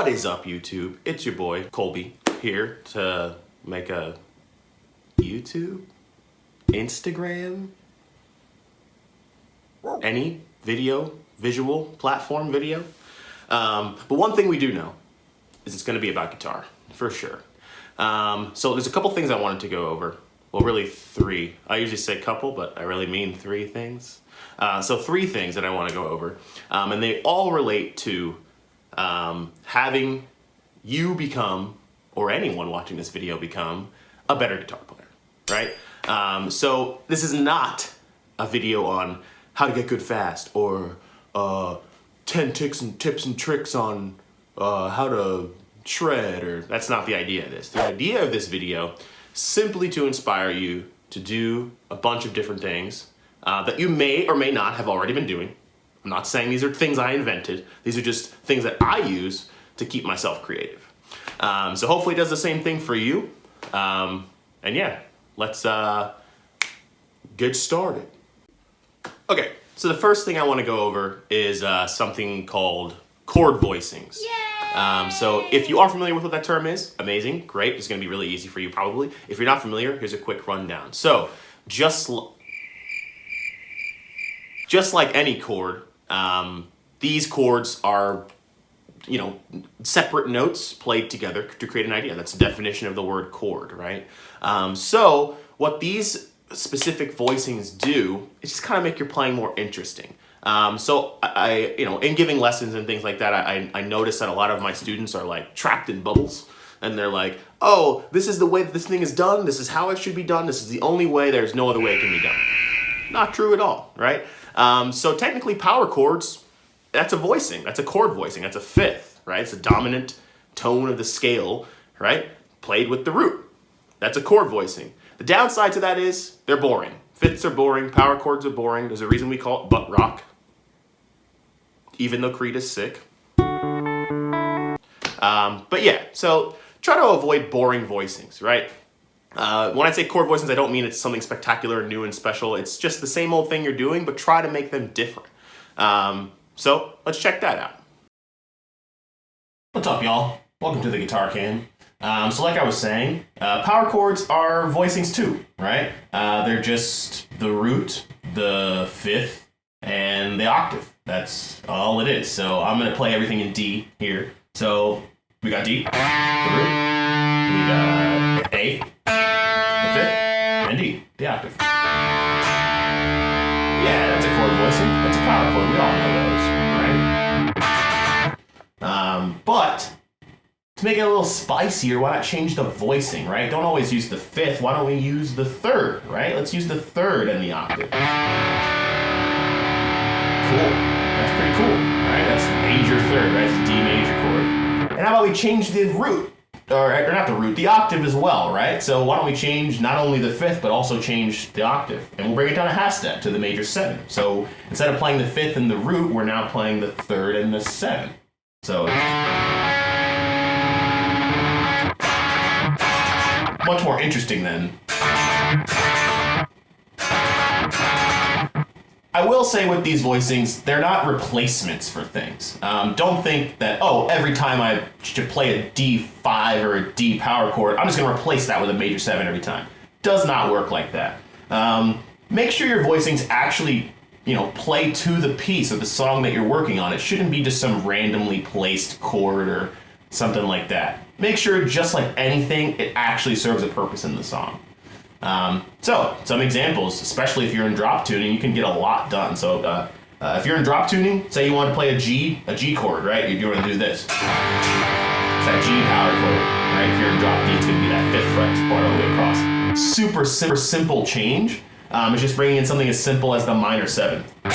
What is up, YouTube? It's your boy, Kolby, here to make a YouTube, Instagram, any video, visual platform video. But one thing we do know is it's gonna be about guitar, for sure. So there's a couple things I wanted to go over. Well, really three. I usually say couple, but I really mean three things. So three things that I wanna go over. And they all relate to having you become, or anyone watching this video become, a better guitar player, right? So this is not a video on how to get good fast, or 10 tips and tricks on how to shred, or that's not the idea of this. The idea of this video simply to inspire you to do a bunch of different things that you may or may not have already been doing. I'm not saying these are things I invented. These are just things that I use to keep myself creative. So hopefully it does the same thing for you. And yeah, let's get started. Okay, so the first thing I want to go over is something called chord voicings. So if you are familiar with what that term is, amazing, great. It's going to be really easy for you probably. If you're not familiar, here's a quick rundown. So just like any chord, these chords are, separate notes played together to create an idea. That's the definition of the word chord, right? So what these specific voicings do is just kind of make your playing more interesting. So I in giving lessons and things like that, I notice that a lot of my students are like trapped in bubbles, and they're like, oh, this is the way that this thing is done. This is how it should be done. This is the only way. There's no other way it can be done. Not true at all, right? So technically power chords, that's a voicing. That's a chord voicing. That's a fifth, right? It's a dominant tone of the scale, right? Played with the root. That's a chord voicing. The downside to that is they're boring. Fifths are boring. Power chords are boring. There's a reason we call it butt rock, even though Creed is sick. But yeah, so try to avoid boring voicings, right? When I say chord voicings, I don't mean it's something spectacular, new, and special. It's just the same old thing you're doing, but try to make them different. So let's check that out. What's up, y'all? Welcome to the Guitar Can. So like I was saying, power chords are voicings too, right? They're just the root, the fifth, and the octave. That's all it is. So I'm gonna play everything in D here. So we got D, the root, we got A, the fifth, and D, the octave. Yeah, that's a chord voicing. That's a power chord. We all know those, right? But to make it a little spicier, why not change the voicing, right? Don't always use the fifth. Why don't we use the third, right? Let's use the third and the octave. Cool. That's pretty cool, right? That's major third, right? It's a D major chord. And how about we change the root? Or not the root, the octave as well, right? So why don't we change not only the fifth, but also change the octave? And we'll bring it down a half step to the major seven. So instead of playing the fifth and the root, we're now playing the third and the seven. So much more interesting then. I will say with these voicings, they're not replacements for things. Don't think that, oh, every time I should play a D5 or a D power chord, I'm just going to replace that with a major 7 every time. Does not work like that. Make sure your voicings actually, play to the piece or the song that you're working on. It shouldn't be just some randomly placed chord or something like that. Make sure, just like anything, it actually serves a purpose in the song. So some examples, especially if you're in drop tuning, you can get a lot done. So if you're in drop tuning, say you want to play a G chord, right? You're going to do this. It's that G power chord, right? If you're in drop D, it's going to be that fifth fret part all the way across. Super simple change. It's just bringing in something as simple as the minor seventh. Right?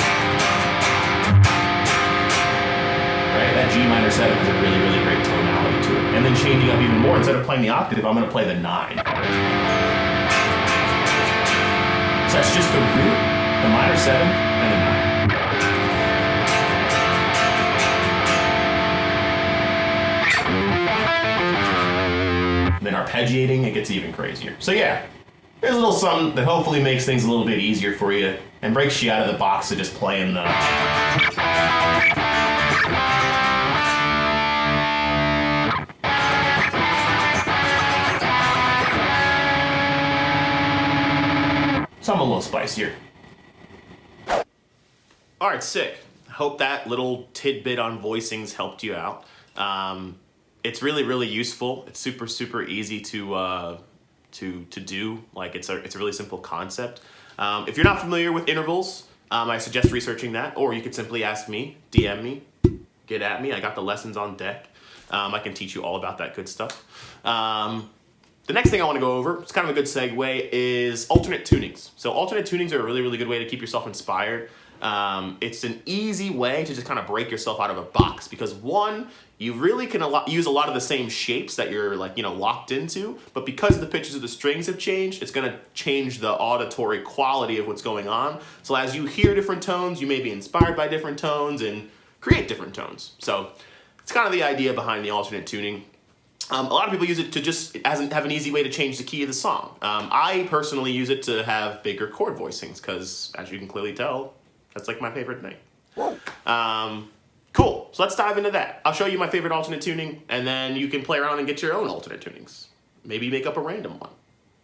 That G minor seventh has a really, really great tonality to it. And then changing up even more, instead of playing the octave, I'm going to play the 9. So that's just the root, the minor 7, and the 9. Then arpeggiating, it gets even crazier. So yeah, there's a little something that hopefully makes things a little bit easier for you and breaks you out of the box of just playing the Some a little spicier. All right, sick. Hope that little tidbit on voicings helped you out. It's really, really useful. It's super, super easy to do. Like it's a really simple concept. If you're not familiar with intervals, I suggest researching that, or you could simply ask me, DM me, get at me. I got the lessons on deck. I can teach you all about that good stuff. The next thing I want to go over, it's kind of a good segue, is alternate tunings. So alternate tunings are a really, really good way to keep yourself inspired. It's an easy way to just kind of break yourself out of a box because one, you really can use a lot of the same shapes that you're locked into, but because the pitches of the strings have changed, it's going to change the auditory quality of what's going on. So as you hear different tones, you may be inspired by different tones and create different tones. So it's kind of the idea behind the alternate tuning. A lot of people use it to just have an easy way to change the key of the song. I personally use it to have bigger chord voicings because, as you can clearly tell, that's like my favorite thing. Cool, so let's dive into that. I'll show you my favorite alternate tuning, and then you can play around and get your own alternate tunings. Maybe make up a random one,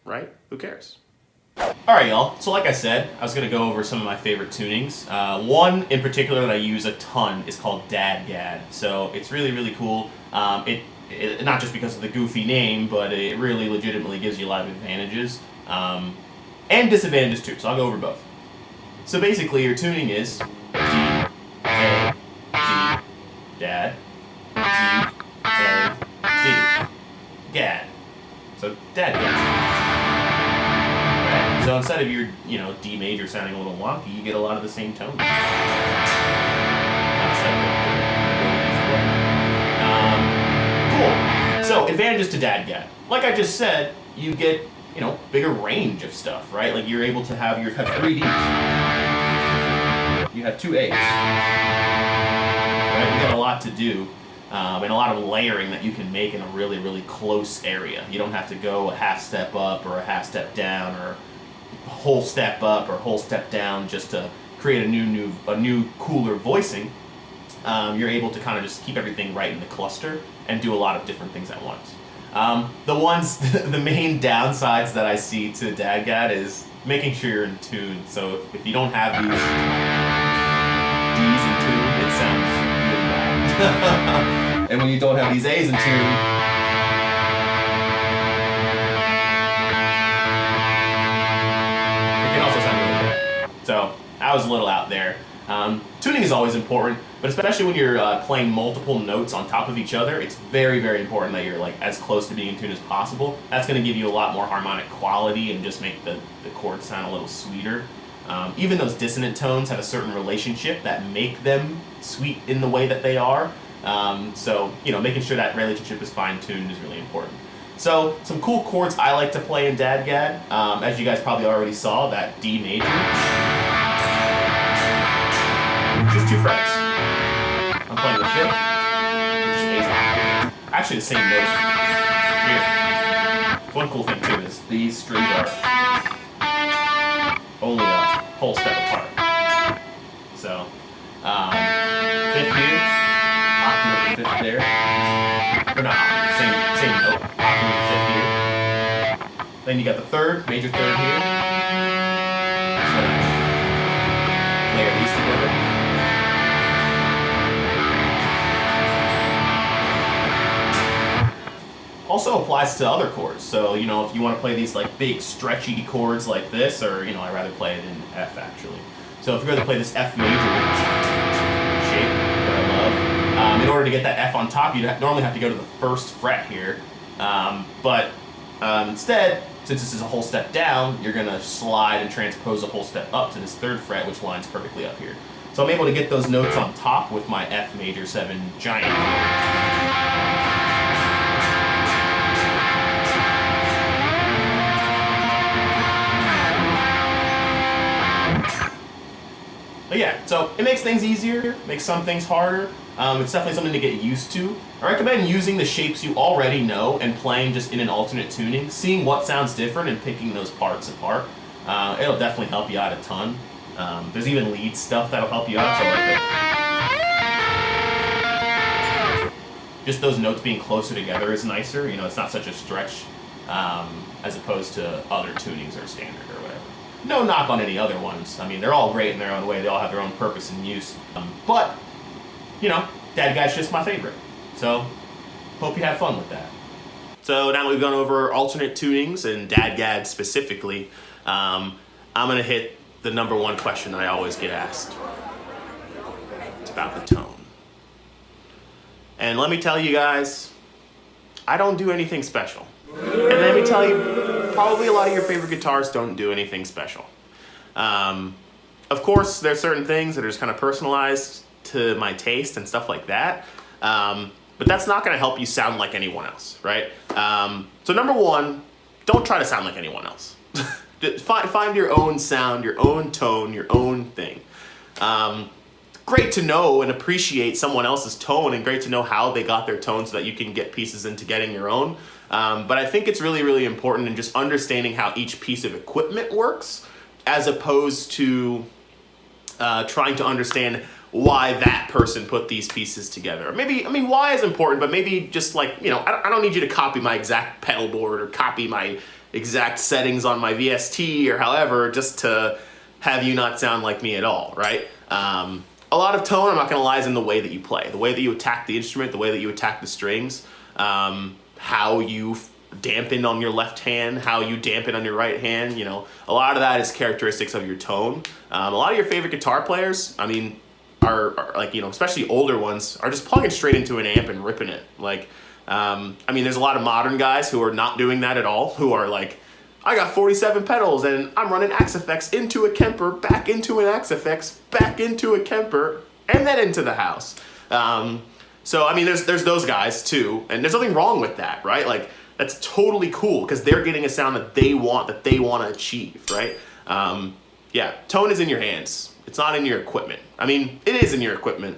right? Who cares? All right, y'all. So like I said, I was going to go over some of my favorite tunings. One in particular that I use a ton is called Dadgad. So it's really, really cool. It not just because of the goofy name, but it really legitimately gives you a lot of advantages and disadvantages too. So I'll go over both. So basically, your tuning is D, A, D, Dad, D, A, D, Gad. So Dadgad. Right? So instead of your D major sounding a little wonky, you get a lot of the same tones. Cool. So advantages to Dadgad. Like I just said, you get bigger range of stuff, right? Like you're able to have three Ds. You have two A's. Right? You got a lot to do, and a lot of layering that you can make in a really, really close area. You don't have to go a half step up or a half step down or a whole step up or a whole step down just to create a new cooler voicing. You're able to kind of just keep everything right in the cluster and do a lot of different things at once. The main downsides that I see to Dadgad is making sure you're in tune. So if you don't have these D's in tune, it sounds really bad. And when you don't have these A's in tune, it can also sound really bad. So I was a little out there. Tuning is always important, but especially when you're playing multiple notes on top of each other, it's very, very important that you're as close to being in tune as possible. That's going to give you a lot more harmonic quality and just make the chords sound a little sweeter. Even those dissonant tones have a certain relationship that make them sweet in the way that they are. So making sure that relationship is fine-tuned is really important. So some cool chords I like to play in Dadgad, as you guys probably already saw, that D major. Just 2 frets. I'm playing the 5th, just A's on. Actually the same note here. One cool thing too is these strings are only a whole step apart. So, 5th here, octave of the 5th there. Or not octave, same note, octave of the 5th here. Then you got the 3rd, major 3rd here. So, layer these together. Also applies to other chords. So, if you want to play these big stretchy chords like this, or, I'd rather play it in F actually. So if you're going to play this F major shape that I love, in order to get that F on top, you'd normally have to go to the 1st fret here. But instead, since this is a whole step down, you're going to slide and transpose a whole step up to this 3rd fret, which lines perfectly up here. So I'm able to get those notes on top with my F major 7 giant. But yeah, so it makes things easier, makes some things harder. It's definitely something to get used to. I recommend using the shapes you already know and playing just in an alternate tuning, seeing what sounds different and picking those parts apart. It'll definitely help you out a ton. There's even lead stuff that'll help you out, so just those notes being closer together is nicer. It's not such a stretch as opposed to other tunings or standard or whatever. No knock on any other ones. I mean, they're all great in their own way. They all have their own purpose and use. But, you know, Dadgad's just my favorite. So, hope you have fun with that. So now that we've gone over alternate tunings and Dadgad specifically, I'm going to hit the number one question that I always get asked. It's about the tone. And let me tell you guys, I don't do anything special. And let me tell you, probably a lot of your favorite guitars don't do anything special. Of course, there's certain things that are just kind of personalized to my taste and stuff like that. But that's not going to help you sound like anyone else, right? So number one, don't try to sound like anyone else. Find your own sound, your own tone, your own thing. Great to know and appreciate someone else's tone, and great to know how they got their tone so that you can get pieces into getting your own. But I think it's really, really important in just understanding how each piece of equipment works, as opposed to trying to understand why that person put these pieces together. Or maybe, I mean, why is important, but maybe just like, you know, I don't need you to copy my exact pedal board or copy my exact settings on my VST or however, just to have you not sound like me at all, right? A lot of tone, I'm not gonna lie, is in the way that you play, the way that you attack the instrument, the way that you attack the strings, how you dampen on your left hand, how you dampen on your right hand, you know, a lot of that is characteristics of your tone. A lot of your favorite guitar players, I mean, are like, you know, especially older ones, are just plugging straight into an amp and ripping it. Like, I mean, there's a lot of modern guys who are not doing that at all, who are like, I got 47 pedals and I'm running Axe effects into a Kemper, back into an Axe effects, back into a Kemper, and then into the house. So, I mean, there's those guys too, and there's nothing wrong with that, right? Like, that's totally cool, because they're getting a sound that they want to achieve, right? Yeah, tone is in your hands. It's not in your equipment. I mean, it is in your equipment,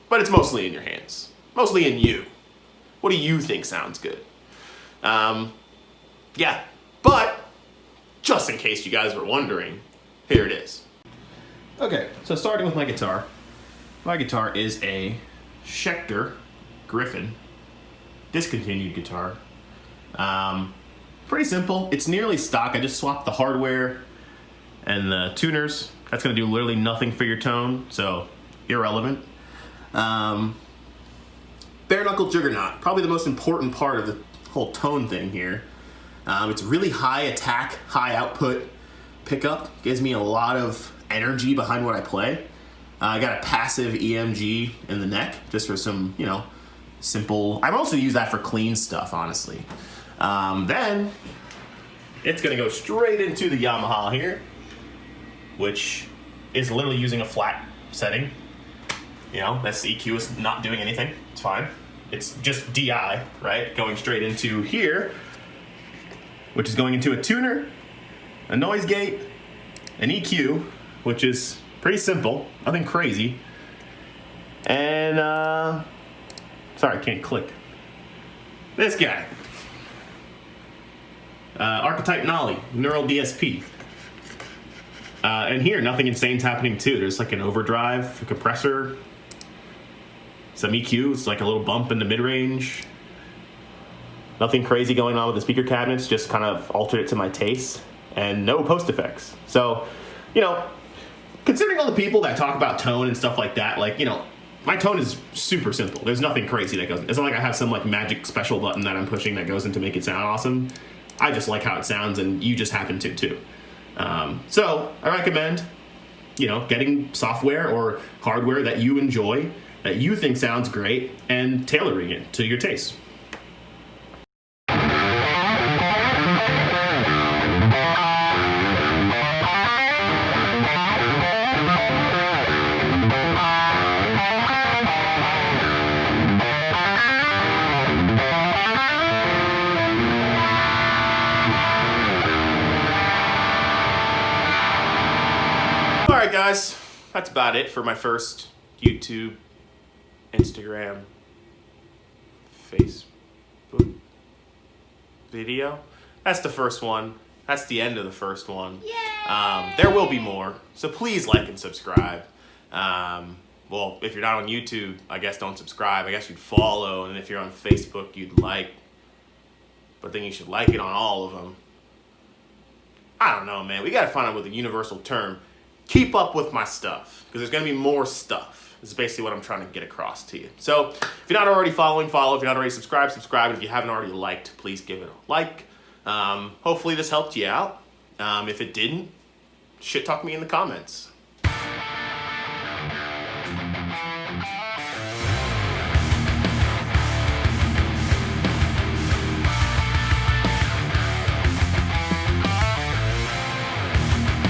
but it's mostly in your hands. Mostly in you. What do you think sounds good? Yeah, but just in case you guys were wondering, here it is. Okay, so starting with my guitar. My guitar is a Schecter Griffin discontinued guitar. Pretty simple. It's nearly stock. I just swapped the hardware and the tuners. That's gonna do literally nothing for your tone, so irrelevant. Bare knuckle juggernaut, probably the most important part of the whole tone thing here. It's really high attack, high output pickup. Gives me a lot of energy behind what I play. I got a passive EMG in the neck, just for some, you know, simple. I mostly use that for clean stuff, honestly. Then it's gonna go straight into the Yamaha here, which is literally using a flat setting. You know, that's the EQ is not doing anything. It's fine. It's just DI, right? Going straight into here, which is going into a tuner, a noise gate, an EQ, which is pretty simple, nothing crazy. And, sorry, I can't click. This guy. Archetype Nolly, Neural DSP. And here, nothing insane's happening too. There's like an overdrive, a compressor, some EQ, it's like a little bump in the mid-range. Nothing crazy going on with the speaker cabinets, just kind of altered it to my taste, and no post effects. So, you know, considering all the people that talk about tone and stuff like that, like, you know, my tone is super simple. There's nothing crazy that goes. It's not like I have some like magic special button that I'm pushing that goes in to make it sound awesome. I just like how it sounds, and you just happen to too. So I recommend, you know, getting software or hardware that you enjoy, that you think sounds great, and tailoring it to your taste. Alright guys, that's about it for my first YouTube, Instagram, Facebook video. That's the first one. That's the end of the first one. There will be more, so please like and subscribe. Well, if you're not on YouTube, I guess don't subscribe. I guess you'd follow, and if you're on Facebook, you'd like. But then you should like it on all of them. I don't know, man. We got to find out with a universal term. Keep up with my stuff, because there's going to be more stuff. This is basically what I'm trying to get across to you. So if you're not already following, follow. If you're not already subscribed, subscribe. And if you haven't already liked, please give it a like. Hopefully this helped you out. If it didn't, shit talk me in the comments.